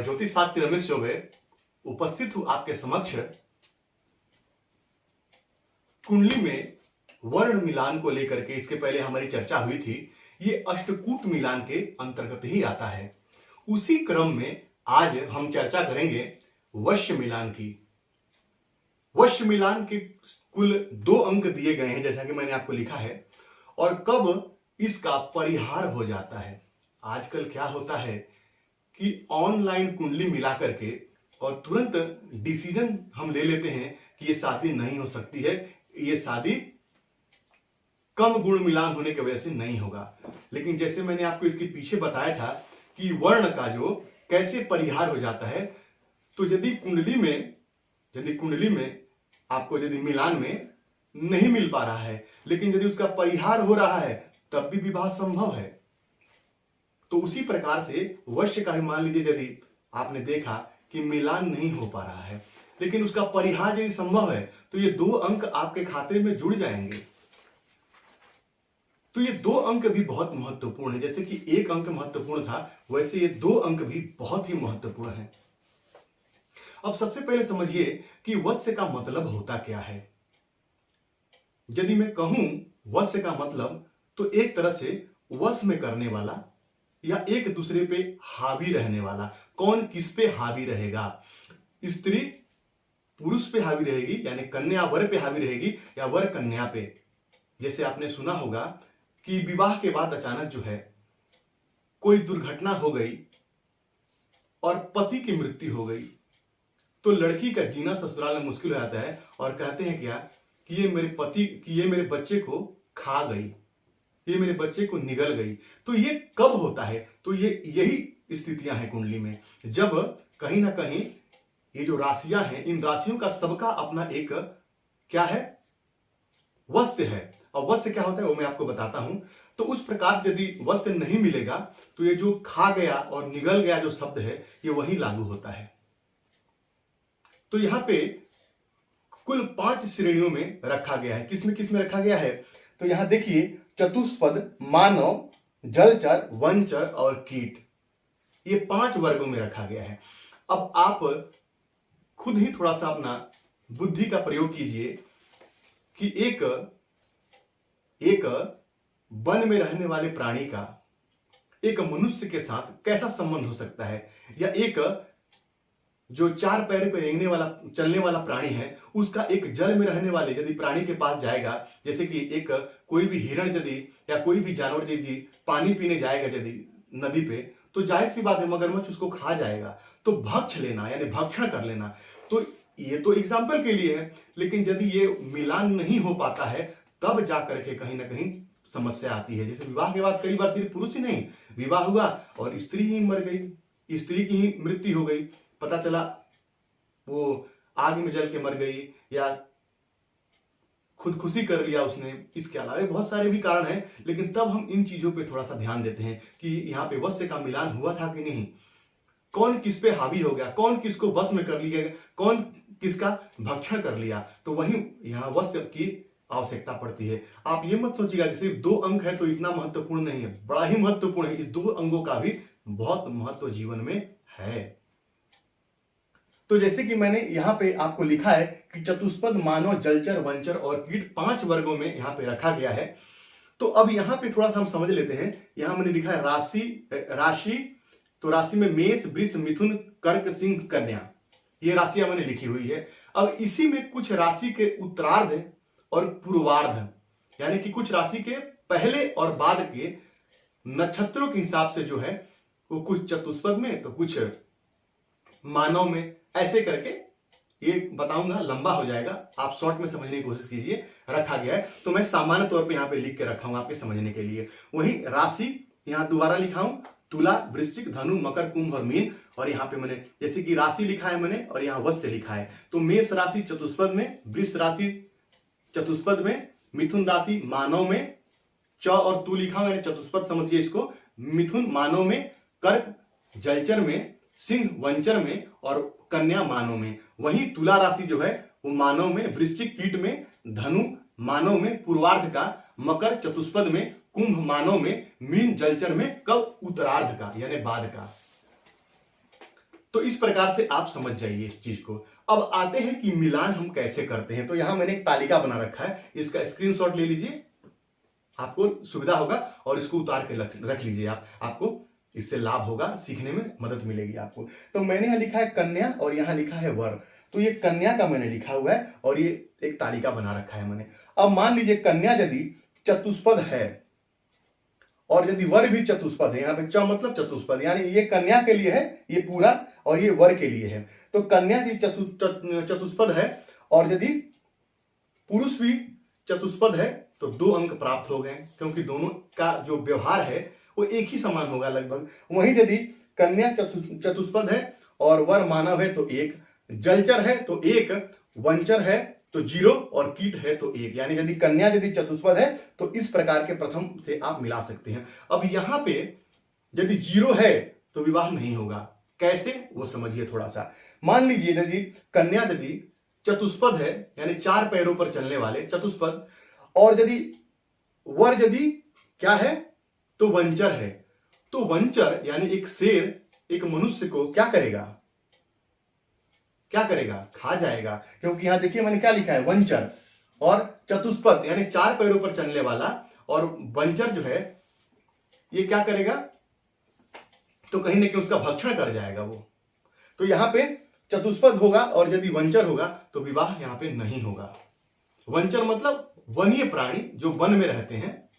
ज्योतिष शास्त्री रमेश चौबे उपस्थित हूं आपके समक्ष कुंडली में वर्ण मिलान को लेकर के। इसके पहले हमारी चर्चा हुई थी, ये अष्टकूट मिलान के अंतर्गत ही आता है। उसी क्रम में आज हम चर्चा करेंगे वश्य मिलान की। वश्य मिलान के कुल 2 अंक दिए गए हैं, जैसा कि मैंने आपको लिखा है, और कब इसका परिहार हो जाता है। आजकल क्या होता है कि ऑनलाइन कुंडली मिला करके और तुरंत डिसीजन हम ले लेते हैं कि ये शादी नहीं हो सकती है, ये शादी कम गुण मिलान होने की वजह से नहीं होगा। लेकिन जैसे मैंने आपको इसके पीछे बताया था कि वर्ण का जो कैसे परिहार हो जाता है, तो यदि कुंडली में आपको यदि मिलान में नहीं मिल पा रहा है, लेकिन यदि उसका परिहार हो रहा है, तब भी विवाह संभव है। तो उसी प्रकार से वश्य का ही मान लीजिए, यदि आपने देखा कि मिलान नहीं हो पा रहा है, लेकिन उसका परिहार यदि संभव है, तो ये 2 अंक आपके खाते में जुड़ जाएंगे। तो ये 2 अंक भी बहुत महत्वपूर्ण है। जैसे कि 1 अंक महत्वपूर्ण था, वैसे ये 2 अंक भी बहुत ही महत्वपूर्ण है। अब सबसे पहले समझिए कि वश्य का मतलब होता क्या है। यदि मैं कहूं वश्य का मतलब, तो एक तरह से वश में करने वाला या एक दूसरे पे हावी रहने वाला। कौन किस पे हावी रहेगा? स्त्री पुरुष पे हावी रहेगी, यानी कन्या वर पे हावी रहेगी, या वर कन्या पे। जैसे आपने सुना होगा कि विवाह के बाद अचानक जो है कोई दुर्घटना हो गई और पति की मृत्यु हो गई, तो लड़की का जीना ससुराल में मुश्किल हो जाता है और कहते हैं क्या कि ये मेरे बच्चे को खा गई, ये मेरे बच्चे को निगल गई। तो ये कब होता है? तो ये यही स्थितियां हैं कुंडली में, जब कहीं ना कहीं ये जो राशियां हैं, इन राशियों का सबका अपना एक क्या है, वश्य है। और वश्य क्या होता है वो मैं आपको बताता हूं। तो उस प्रकार से यदि वश्य नहीं मिलेगा, तो ये जो खा गया और निगल गया जो शब्द है, ये वही लागू होता है। तो यहां पे कुल 5 श्रेणियों में रखा गया है। किसमें रखा गया है? तो यहां देखिए, चतुष्पद, मानव, जलचर, वनचर और कीट, ये 5 वर्गों में रखा गया है। अब आप खुद ही थोड़ा सा अपना बुद्धि का प्रयोग कीजिए कि एक वन में रहने वाले प्राणी का एक मनुष्य के साथ कैसा संबंध हो सकता है, या एक जो 4 पैर पर रेंगने वाला चलने वाला प्राणी है, उसका एक जल में रहने वाले यदि प्राणी के पास जाएगा, जैसे कि एक कोई भी हिरण यदि या कोई भी जानवर यदि पानी पीने जाएगा यदि नदी पे, तो जाहिर सी बात है मगरमच्छ उसको खा जाएगा। तो भक्ष लेना यानी भक्षण कर लेना। तो ये तो एग्जाम्पल के लिए है, लेकिन यदि ये मिलान नहीं हो पाता है, तब जाकर के कहीं ना कहीं समस्या आती है। जैसे विवाह के बाद कई बार सिर्फ पुरुष ही नहीं, विवाह हुआ और स्त्री ही मर गई, स्त्री की ही मृत्यु हो गई, पता चला वो आग में जल के मर गई या खुदकुशी कर लिया उसने। इसके अलावा बहुत सारे भी कारण हैं, लेकिन तब हम इन चीजों पे थोड़ा सा ध्यान देते हैं कि यहाँ पे वश्य का मिलान हुआ था कि नहीं, कौन किस पे हावी हो गया, कौन किसको वश में कर लिया, कौन किसका भक्षण कर लिया। तो वही यहाँ वश्य की आवश्यकता पड़ती है। आप ये मत सोचिएगा कि सिर्फ 2 अंक है तो इतना महत्वपूर्ण नहीं है, बड़ा ही महत्वपूर्ण है। इस 2 अंगों का भी बहुत महत्व जीवन में है। तो जैसे कि मैंने यहां पे आपको लिखा है कि चतुष्पद, मानव, जलचर, वनचर और कीट 5 वर्गों में यहां पे रखा गया है। तो अब यहां पे थोड़ा सा हम समझ लेते हैं। यहां मैंने लिखा है राशि। तो राशि में मेष, वृष, मिथुन, कर्क, सिंह, कन्या, ये राशियां मैंने लिखी हुई है। अब इसी में कुछ राशि के उत्तरार्ध और पूर्वार्ध, यानी कि कुछ राशि के पहले और बाद के नक्षत्रों के हिसाब से जो है वो कुछ चतुष्पद में तो कुछ मानव में, ऐसे करके ये बताऊंगा, लंबा हो जाएगा, आप शॉर्ट में समझने की कोशिश कीजिए। रखा गया है तो मैं सामान्य तौर पे यहाँ पे लिख के रखा हूं आपके समझने के लिए। वही राशि यहाँ दोबारा लिखा हूं, तुला, वृश्चिक, धनु, मकर, कुंभ और मीन। और यहाँ पे मैंने जैसे कि राशि लिखा है मैंने और यहाँ वश्य लिखा है। तो मेष राशि चतुष्पद में, वृष राशि चतुष्पद में, मिथुन राशि मानव में, च और तू लिखा मैंने चतुष्पद समझिए इसको, मिथुन मानव में, कर्क जलचर में, सिंह वंचर में और कन्या मानव में। वही तुला राशि जो है वो मानव में, वृश्चिक कीट में, धनु मानव में पूर्वार्ध का, मकर चतुष्पद में, कुंभ मानव में, मीन जलचर में, कब उत्तरार्ध का यानी बाद का। तो इस प्रकार से आप समझ जाइए इस चीज को। अब आते हैं कि मिलान हम कैसे करते हैं। तो यहां मैंने एक तालिका बना रखा है, इसका स्क्रीनशॉट ले लीजिए, आपको सुविधा होगा, और इसको उतार के रख लीजिए आप, आपको इससे लाभ होगा, सीखने में मदद मिलेगी आपको। तो मैंने यहां लिखा है कन्या और यहां लिखा है वर। तो ये कन्या का मैंने लिखा हुआ है और ये एक तालिका बना रखा है मैंने। अब मान लीजिए कन्या यदि चतुष्पद है और यदि वर भी चतुष्पद है, यहां पे च मतलब चतुष्पद, यानी ये कन्या के लिए है ये पूरा और ये वर के लिए है। तो कन्या यदि चतुष्पद है और यदि पुरुष भी चतुष्पद है तो 2 अंक प्राप्त हो गए, क्योंकि दोनों का जो व्यवहार है वो एक ही समान होगा लगभग। वहीं यदि कन्या चतुष्पद है और वर मानव है तो 1, जलचर है तो 1, वंचर है तो 0 और कीट है तो 1। यानी यदि कन्या यदि चतुष्पद है तो इस प्रकार के प्रथम से आप मिला सकते हैं। अब यहां पे यदि 0 है तो विवाह नहीं होगा। कैसे, वो समझिए थोड़ा सा। मान लीजिए यदि कन्या यदि चतुष्पद है, यानी 4 पैरों पर चलने वाले चतुष्पद, और यदि वर यदि क्या है तो वंचर है, तो वंचर यानी एक शेर एक मनुष्य को क्या करेगा, क्या करेगा, खा जाएगा। क्योंकि यहां देखिए मैंने क्या लिखा है, वंचर और चतुष्पद यानी 4 पैरों पर चलने वाला, और वंचर जो है ये क्या करेगा, तो कहीं ना कहीं उसका भक्षण कर जाएगा वो। तो यहां पे चतुष्पद होगा और यदि वंचर होगा तो विवाह यहां पे नहीं होगा। वंचर मतलब वन्य प्राणी जो वन में रहते हैं,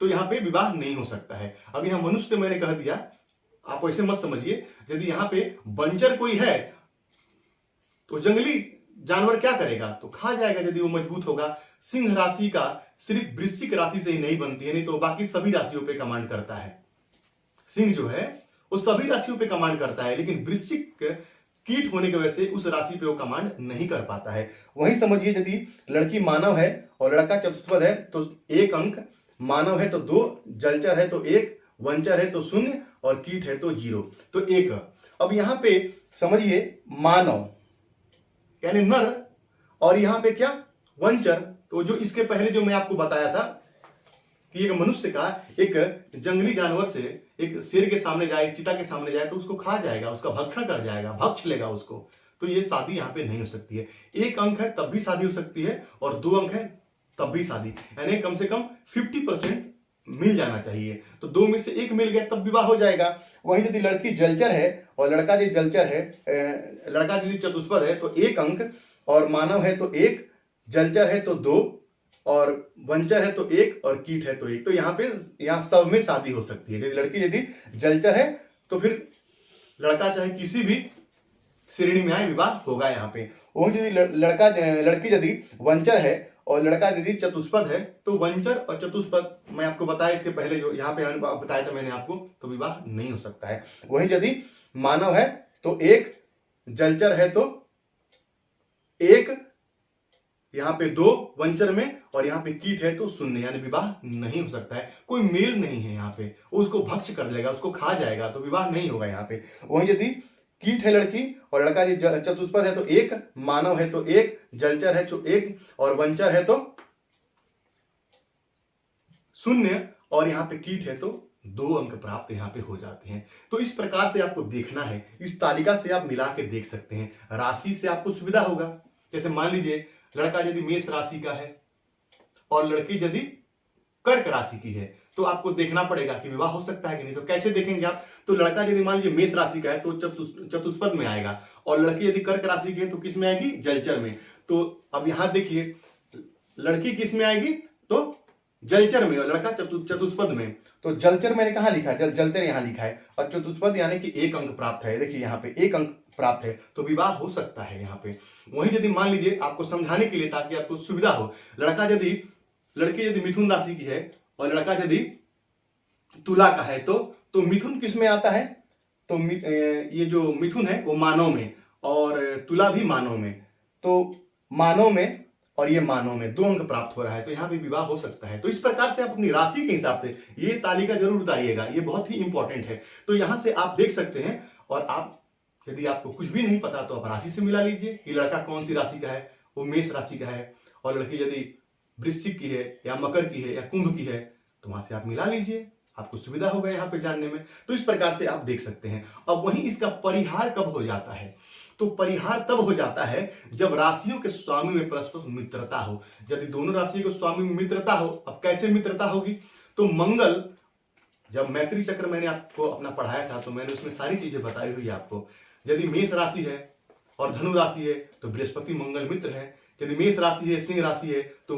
तो यहां पे विवाह नहीं हो सकता है। अब यहां मनुष्य मैंने कह दिया, आप ऐसे मत समझिए। यदि यहां पे वंचर कोई है तो जंगली जानवर क्या करेगा, तो खा जाएगा यदि वो मजबूत होगा। सिंह राशि का सिर्फ वृश्चिक राशि से ही नहीं बनती है, नहीं तो बाकी सभी राशियों पे कमांड करता है। सिंह जो है वो सभी राशियों पे कमांड करता है, लेकिन वृश्चिक कीट होने की वजह से उस राशि पे वो कमांड नहीं कर पाता है। वहीं समझिए यदि लड़की मानव है और लड़का चतुष्पद है तो 1 अंक, मानव है तो 2, जलचर है तो 1, वंचर है तो 0 और कीट है तो 0, तो 1। अब यहां पे समझिए मानव यानी नर, और यहां पे क्या वंचर, तो जो इसके पहले जो मैं आपको बताया था कि एक मनुष्य का एक जंगली जानवर से एक शेर के सामने जाए, चीता के सामने जाए तो उसको खा जाएगा, उसका भक्षण कर जाएगा, भक्ष लेगा उसको। तो ये शादी यहां पे नहीं हो सकती है। 1 अंक है तब भी शादी हो सकती है और 2 अंक है तब भी शादी, यानी कम से कम 50% मिल जाना चाहिए। तो 2 में से 1 मिल गया तब विवाह हो जाएगा। वहीं यदि लड़की जलचर है और लड़का यदि जलचर है, लड़का यदि चतुष्पद है तो 1 अंक, और मानव है तो 1, जलचर है तो 2 और वंचर है तो 1 और कीट है तो 1। तो यहाँ सब में शादी हो सकती है। यदि लड़की यदि जलचर है तो फिर लड़का चाहे किसी भी श्रेणी में आए विवाह होगा यहाँ पे। वहीं यदि लड़की यदि वंचर है और लड़का यदि चतुष्पद है तो वंचर और चतुष्पद मैं आपको बताया इसके पहले जो यहाँ पे बताया था मैंने आपको, तो विवाह नहीं हो सकता है। वहीं यदि मानव है तो 1, जलचर है तो 1, यहाँ पे 2 वंचर में, और यहाँ पे कीट है तो 0, यानी विवाह नहीं हो सकता है। कोई मेल नहीं है यहाँ पे, उसको भक्ष कर लेगा, उसको खा जाएगा, तो विवाह नहीं होगा यहाँ पे। वहीं यदि कीट है लड़की और लड़का चतुष्पद है तो 1, मानव है तो 1, जलचर है तो 1 और वंचर है तो 0 और यहाँ पे कीट है तो 2 अंक प्राप्त यहाँ पे हो जाते हैं। तो इस प्रकार से आपको देखना है, इस तालिका से आप मिला के देख सकते हैं। राशि से आपको सुविधा होगा। जैसे मान लीजिए लड़का यदि मेष राशि का है और लड़की यदि कर्क राशि की है, तो आपको देखना पड़ेगा कि विवाह हो सकता है कि नहीं। तो कैसे देखेंगे आप, तो लड़का यदि मान लीजिए मेष राशि का है तो चतुष्पद में आएगा, और लड़की यदि कर्क राशि की है तो किस में आएगी, जलचर में। तो अब यहां देखिए लड़की किस में आएगी, तो जलचर में, और लड़का चतुष्पद में। तो जलचर मैंने कहा लिखा है, जलचर यहां लिखा है, और चतुष्पद यानी कि 1 अंक प्राप्त है। देखिए यहाँ पे 1 अंक प्राप्त है, तो विवाह हो सकता है यहाँ पे। वहीं यदि मान लीजिए आपको समझाने के लिए ताकि आपको सुविधा हो, लड़की यदि मिथुन राशि की है और लड़का यदि तुला का है, तो मिथुन किस में आता है, तो ये जो मिथुन है वो मानव में और तुला भी मानव में। तो मानव में और ये मानव में 2 अंक प्राप्त हो रहा है, तो यहाँ पे विवाह हो सकता है। तो इस प्रकार से आप अपनी राशि के हिसाब से ये तालिका जरूर उतारिएगा, ये बहुत ही इंपॉर्टेंट है। तो यहाँ से आप देख सकते हैं, और आप यदि आपको कुछ भी नहीं पता तो आप राशि से मिला लीजिए कि लड़का कौन सी राशि का है, वो मेष राशि का है, और लड़की यदि वृश्चिक की है या मकर की है या कुंभ की है, तो वहां से आप मिला लीजिए, आपको सुविधा होगा यहाँ पे जानने में। तो इस प्रकार से आप देख सकते हैं। अब वहीं इसका परिहार कब हो जाता है? तो परिहार तब हो जाता है जब राशियों के स्वामी में परस्पर मित्रता हो। यदि दोनों राशियों के स्वामी में मित्रता हो, अब कैसे मित्रता होगी? तो मंगल, जब मैत्री चक्र मैंने आपको अपना पढ़ाया था तो मैंने उसमें सारी चीजें बताई हुई है आपको। यदि मेष राशि है और धनु राशि है तो बृहस्पति मंगल मित्र है। यदि मेष राशि है, सिंह राशि है तो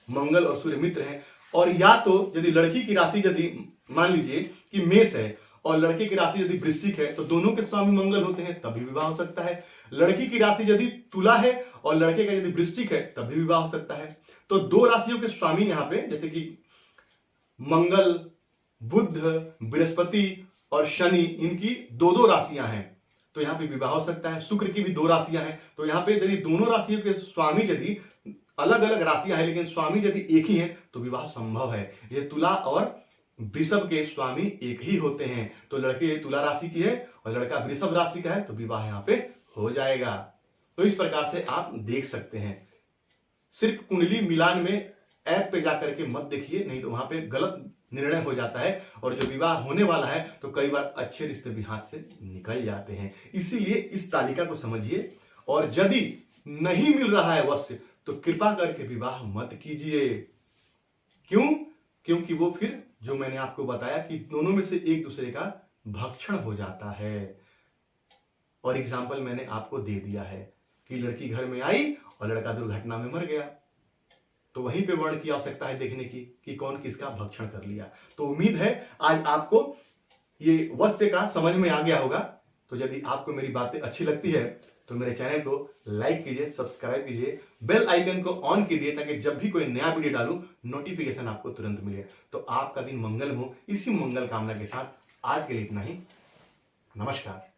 मंगल और सूर्य मित्र हैं। और या तो यदि लड़की की राशि यदि मान लीजिए कि मेष है और लड़के की राशि यदि वृश्चिक है तो दोनों के स्वामी मंगल होते हैं, तभी विवाह हो सकता है। लड़की की राशि यदि तुला है और लड़के का यदि वृश्चिक है तभी विवाह हो सकता है। तो दो राशियों के स्वामी यहाँ पे जैसे कि मंगल, बुध, बृहस्पति और शनि, इनकी दो दो राशियां हैं तो यहाँ पे विवाह हो सकता है। शुक्र की भी दो राशियां हैं तो यहाँ पे यदि दोनों राशियों के स्वामी यदि अलग अलग राशियां हैं लेकिन स्वामी यदि एक ही हैं तो विवाह संभव है। ये तुला और वृषभ के स्वामी एक ही होते हैं, तो लड़के तुला राशि की है और लड़का वृषभ राशि का है तो विवाह यहाँ पे हो जाएगा। तो इस प्रकार से आप देख सकते हैं। सिर्फ कुंडली मिलान में ऐप पे जाकर के मत देखिए, नहीं तो वहां पे गलत निर्णय हो जाता है और जो विवाह होने वाला है तो कई बार अच्छे रिश्ते भी हाथ से निकल जाते हैं। इसीलिए इस तालिका को समझिए और यदि नहीं मिल रहा है वश्य तो कृपा करके विवाह मत कीजिए। क्यों? क्योंकि वो फिर जो मैंने आपको बताया कि दोनों में से एक दूसरे का भक्षण हो जाता है। और एग्जाम्पल मैंने आपको दे दिया है कि लड़की घर में आई और लड़का दुर्घटना में मर गया, तो वहीं पे वर्ण की आवश्यकता है देखने की कि कौन किसका भक्षण कर लिया। तो उम्मीद है आज आपको ये वश्य का समझ में आ गया होगा। तो यदि आपको मेरी बातें अच्छी लगती है तो मेरे चैनल को लाइक कीजिए, सब्सक्राइब कीजिए, बेल आइकन को ऑन कीजिए ताकि जब भी कोई नया वीडियो डालूं नोटिफिकेशन आपको तुरंत मिले। तो आपका दिन मंगल हो, इसी मंगल कामना के साथ आज के लिए इतना ही। नमस्कार।